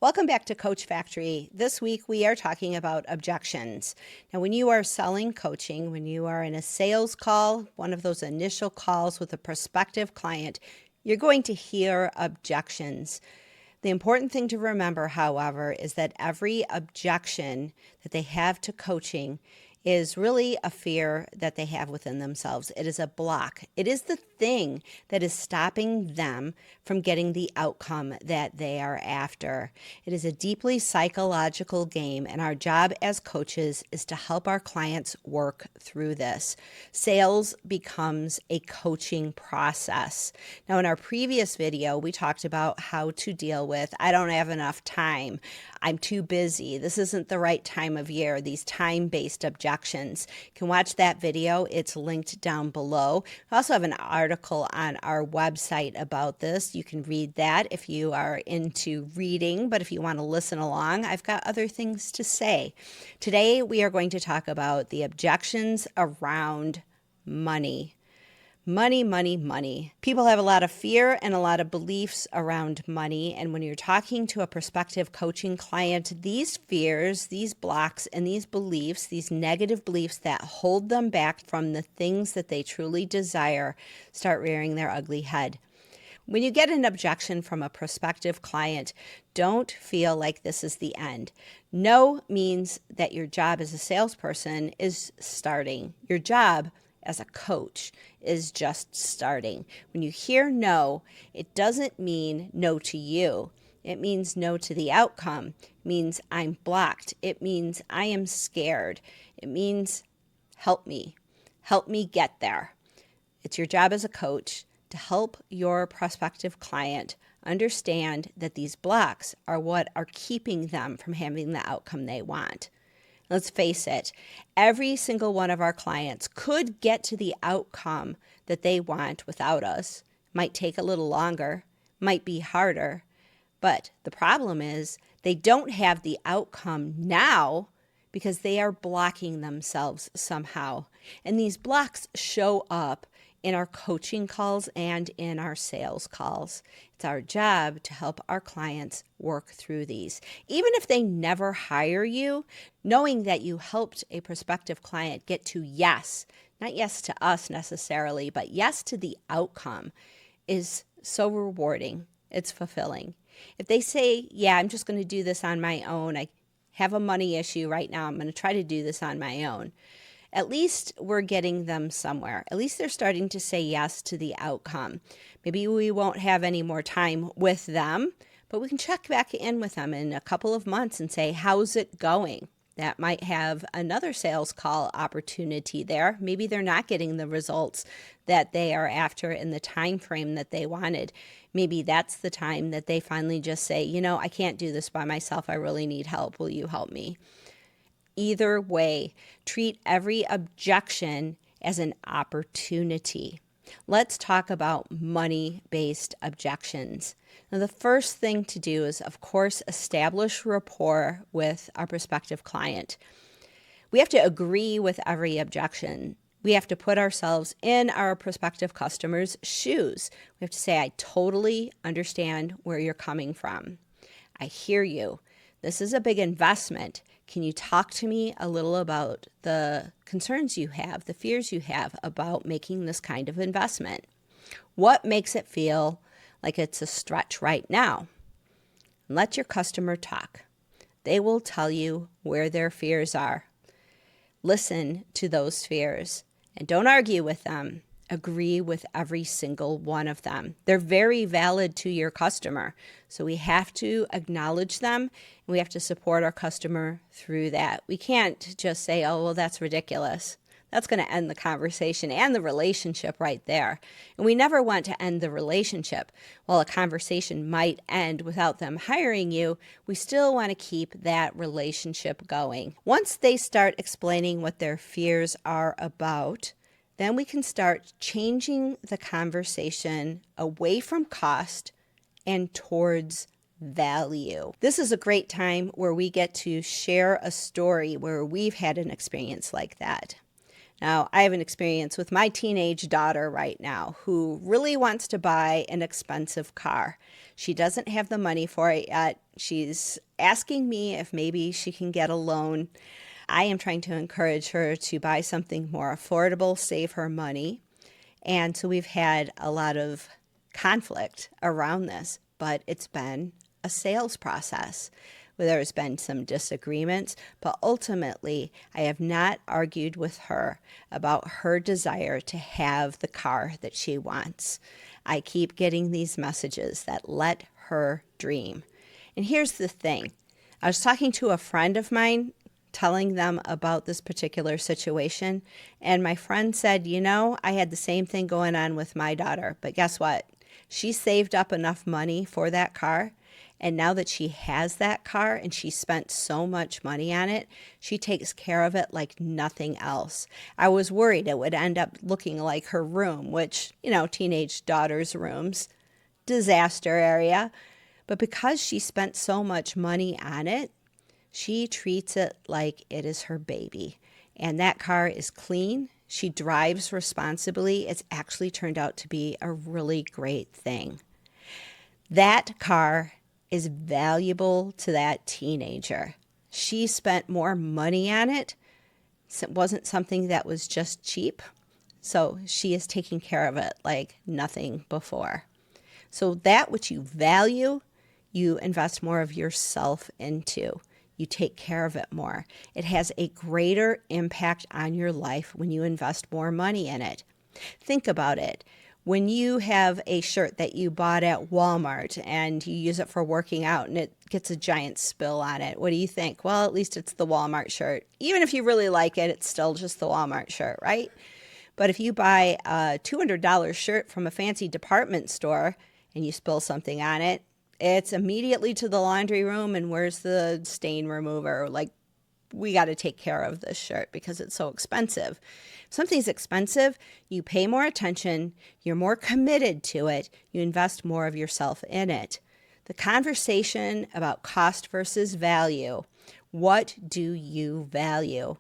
Welcome back to Coach Factory. This week we are talking about objections. Now, when you are selling coaching, when you are in a sales call, one of those initial calls with a prospective client, you're going to hear objections. The important thing to remember, however, is that every objection that they have to coaching is really a fear that they have within themselves. It is a block. It is the thing that is stopping them from getting the outcome that they are after. It is a deeply psychological game, and our job as coaches is to help our clients work through this. Sales becomes a coaching process. Now, in our previous video, we talked about how to deal with, I don't have enough time, I'm too busy, this isn't the right time of year, these time-based objections. You can watch that video. It's linked down below. We also have an article on our website about this. You can read that if you are into reading, but if you want to listen along, I've got other things to say. Today, we are going to talk about the objections around money. Money, money, money. People have a lot of fear and a lot of beliefs around money. And when you're talking to a prospective coaching client, these fears, these blocks, and these beliefs, these negative beliefs that hold them back from the things that they truly desire, start rearing their ugly head. When you get an objection from a prospective client, don't feel like this is the end. No means that your job as a salesperson is starting. Your job as a coach is just starting. When you hear no, it doesn't mean no to you. It means no to the outcome. It means I'm blocked. It means I am scared. It means help me. Help me get there. It's your job as a coach to help your prospective client understand that these blocks are what are keeping them from having the outcome they want. Let's face it, every single one of our clients could get to the outcome that they want without us. Might take a little longer, might be harder, but the problem is they don't have the outcome now because they are blocking themselves somehow. And these blocks show up in our coaching calls and in our sales calls. It's our job to help our clients work through these. Even if they never hire you, knowing that you helped a prospective client get to yes, not yes to us necessarily, but yes to the outcome, is so rewarding. It's fulfilling. If they say, yeah, I'm just going to do this on my own, I have a money issue right now, I'm going to try to do this on my own, at least we're getting them somewhere. At least they're starting to say yes to the outcome. Maybe we won't have any more time with them, but we can check back in with them in a couple of months and say, how's it going? That might have another sales call opportunity there. Maybe they're not getting the results that they are after in the time frame that they wanted. Maybe that's the time that they finally just say, you know, I can't do this by myself. I really need help. Will you help me? Either way, treat every objection as an opportunity. Let's talk about money-based objections. Now, the first thing to do is, of course, establish rapport with our prospective client. We have to agree with every objection. We have to put ourselves in our prospective customer's shoes. We have to say, I totally understand where you're coming from. I hear you. This is a big investment. Can you talk to me a little about the concerns you have, the fears you have about making this kind of investment? What makes it feel like it's a stretch right now? Let your customer talk. They will tell you where their fears are. Listen to those fears and don't argue with them. Agree with every single one of them. They're very valid to your customer. So we have to acknowledge them and we have to support our customer through that. We can't just say, oh, well, that's ridiculous. That's going to end the conversation and the relationship right there. And we never want to end the relationship. While a conversation might end without them hiring you, we still want to keep that relationship going. Once they start explaining what their fears are about, then we can start changing the conversation away from cost and towards value. This is a great time where we get to share a story where we've had an experience like that. Now, I have an experience with my teenage daughter right now who really wants to buy an expensive car. She doesn't have the money for it yet. She's asking me if maybe she can get a loan. I am trying to encourage her to buy something more affordable, save her money. And so we've had a lot of conflict around this, but it's been a sales process where there's been some disagreements, but ultimately I have not argued with her about her desire to have the car that she wants. I keep getting these messages that let her dream. And here's the thing. I was talking to a friend of mine, telling them about this particular situation, and my friend said, I had the same thing going on with my daughter, but guess what? She saved up enough money for that car, and now that she has that car and she spent so much money on it, she takes care of it like nothing else. I was worried it would end up looking like her room, which, teenage daughters' rooms, disaster area. But because she spent so much money on it, she treats it like it is her baby. And that car is clean. She drives responsibly. It's actually turned out to be a really great thing. That car is valuable to that teenager. She spent more money on it. It wasn't something that was just cheap. So she is taking care of it like nothing before. So that which you value, you invest more of yourself into. You take care of it more. It has a greater impact on your life when you invest more money in it. Think about it. When you have a shirt that you bought at Walmart and you use it for working out and it gets a giant spill on it, what do you think? Well, at least it's the Walmart shirt. Even if you really like it, it's still just the Walmart shirt, right? But if you buy a $200 shirt from a fancy department store and you spill something on it, it's immediately to the laundry room and where's the stain remover? We got to take care of this shirt because it's so expensive. If something's expensive, you pay more attention, you're more committed to it, you invest more of yourself in it. The conversation about cost versus value. What do you value?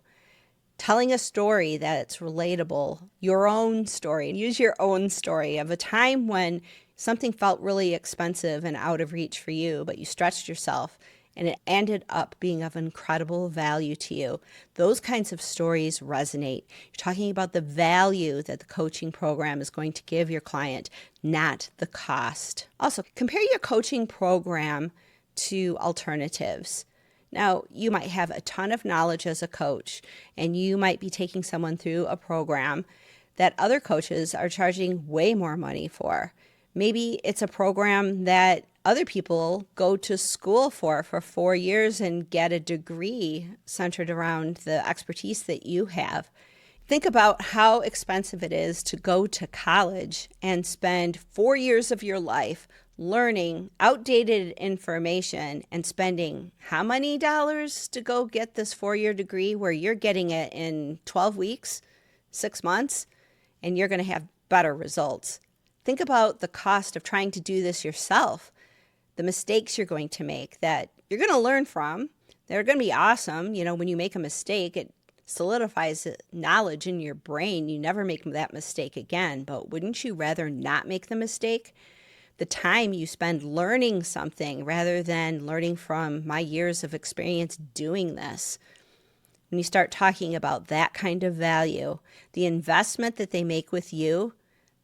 Telling a story that's relatable, your own story. Use your own story of a time when something felt really expensive and out of reach for you, but you stretched yourself and it ended up being of incredible value to you. Those kinds of stories resonate. You're talking about the value that the coaching program is going to give your client, not the cost. Also, compare your coaching program to alternatives. Now, you might have a ton of knowledge as a coach, and you might be taking someone through a program that other coaches are charging way more money for. Maybe it's a program that other people go to school for 4 years and get a degree centered around the expertise that you have. Think about how expensive it is to go to college and spend 4 years of your life learning outdated information and spending how many dollars to go get this 4-year degree where you're getting it in 12 weeks, 6 months, and you're going to have better results. Think about the cost of trying to do this yourself, the mistakes you're going to make that you're going to learn from. They're going to be awesome. When you make a mistake, it solidifies knowledge in your brain. You never make that mistake again. But wouldn't you rather not make the mistake? The time you spend learning something rather than learning from my years of experience doing this. When you start talking about that kind of value, the investment that they make with you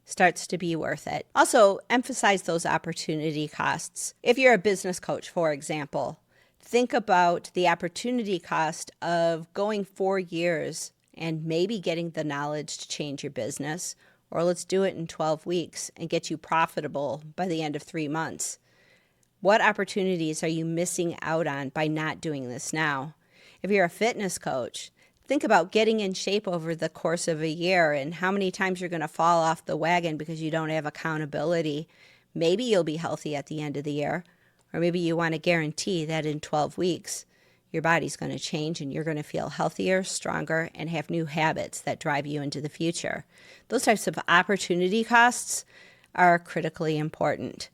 starts to be worth it. Also, emphasize those opportunity costs. If you're a business coach, for example, think about the opportunity cost of going 4 years and maybe getting the knowledge to change your business, or let's do it in 12 weeks and get you profitable by the end of 3 months. What opportunities are you missing out on by not doing this now? If you're a fitness coach, think about getting in shape over the course of a year and how many times you're going to fall off the wagon because you don't have accountability. Maybe you'll be healthy at the end of the year, or maybe you want to guarantee that in 12 weeks, your body's going to change and you're going to feel healthier, stronger, and have new habits that drive you into the future. Those types of opportunity costs are critically important.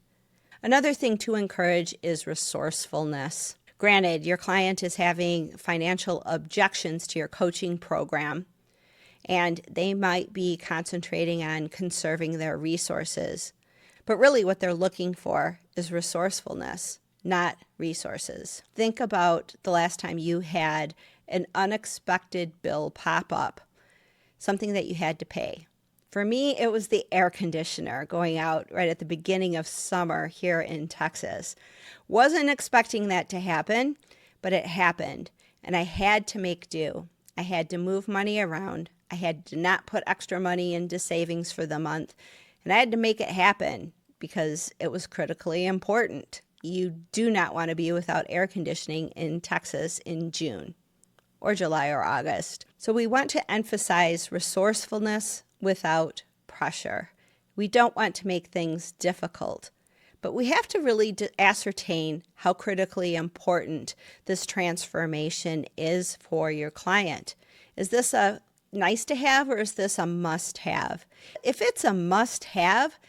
Another thing to encourage is resourcefulness. Granted, your client is having financial objections to your coaching program, and they might be concentrating on conserving their resources. But really what they're looking for is resourcefulness, not resources. Think about the last time you had an unexpected bill pop up, something that you had to pay. For me, it was the air conditioner going out right at the beginning of summer here in Texas. Wasn't expecting that to happen, but it happened, and I had to make do. I had to move money around. I had to not put extra money into savings for the month, and I had to make it happen because it was critically important. You do not want to be without air conditioning in Texas in June or July or August. So we want to emphasize resourcefulness without pressure. We don't want to make things difficult, but we have to really ascertain how critically important this transformation is for your client. Is this a nice to have or is this a must have? If it's a must have,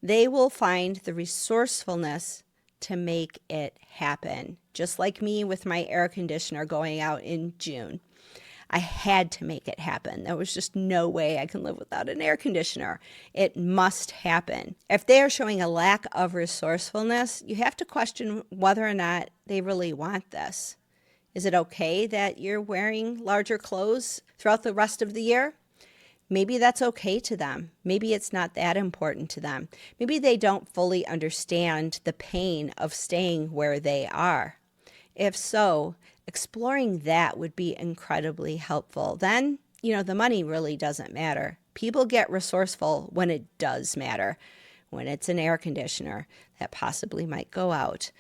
they will find the resourcefulness to make it happen. Just like me with my air conditioner going out in June. I had to make it happen. There was just no way I can live without an air conditioner. It must happen. If they are showing a lack of resourcefulness, you have to question whether or not they really want this. Is it okay that you're wearing larger clothes throughout the rest of the year? Maybe that's okay to them. Maybe it's not that important to them. Maybe they don't fully understand the pain of staying where they are. If so, exploring that would be incredibly helpful. Then, the money really doesn't matter. People get resourceful when it does matter, when it's an air conditioner that possibly might go out.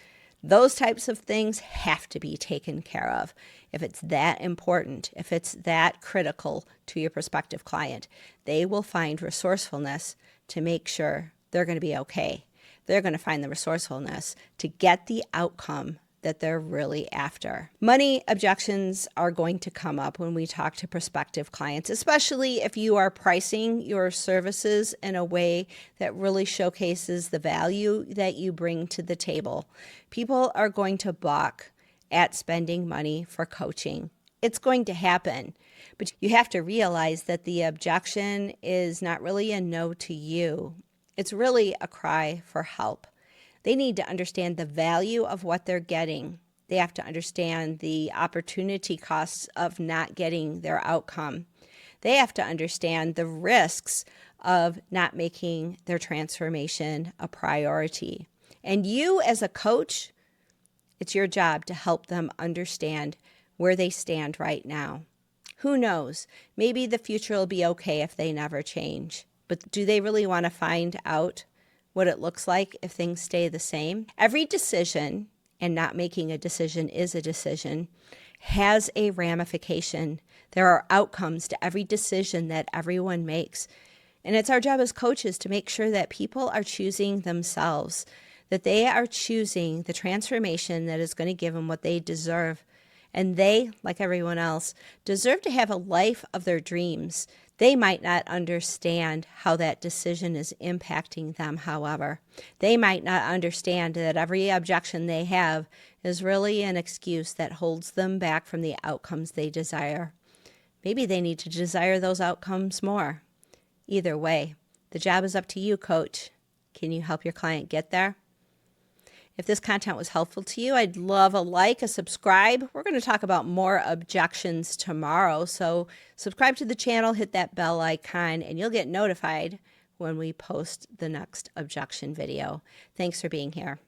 Those types of things have to be taken care of. If it's that important, if it's that critical to your prospective client, they will find resourcefulness to make sure they're going to be okay. They're going to find the resourcefulness to get the outcome that they're really after. Money objections are going to come up when we talk to prospective clients, especially if you are pricing your services in a way that really showcases the value that you bring to the table. People are going to balk at spending money for coaching. It's going to happen, but you have to realize that the objection is not really a no to you. It's really a cry for help. They need to understand the value of what they're getting. They have to understand the opportunity costs of not getting their outcome. They have to understand the risks of not making their transformation a priority. And you as a coach, it's your job to help them understand where they stand right now. Who knows? Maybe the future will be okay if they never change. But do they really want to find out what it looks like if things stay the same? Every decision, and not making a decision is a decision, has a ramification. There are outcomes to every decision that everyone makes. And it's our job as coaches to make sure that people are choosing themselves, that they are choosing the transformation that is going to give them what they deserve. And they, like everyone else, deserve to have a life of their dreams. They might not understand how that decision is impacting them, however. They might not understand that every objection they have is really an excuse that holds them back from the outcomes they desire. Maybe they need to desire those outcomes more. Either way, the job is up to you, coach. Can you help your client get there? If this content was helpful to you, I'd love a like, a subscribe. We're going to talk about more objections tomorrow. So subscribe to the channel, hit that bell icon, and you'll get notified when we post the next objection video. Thanks for being here.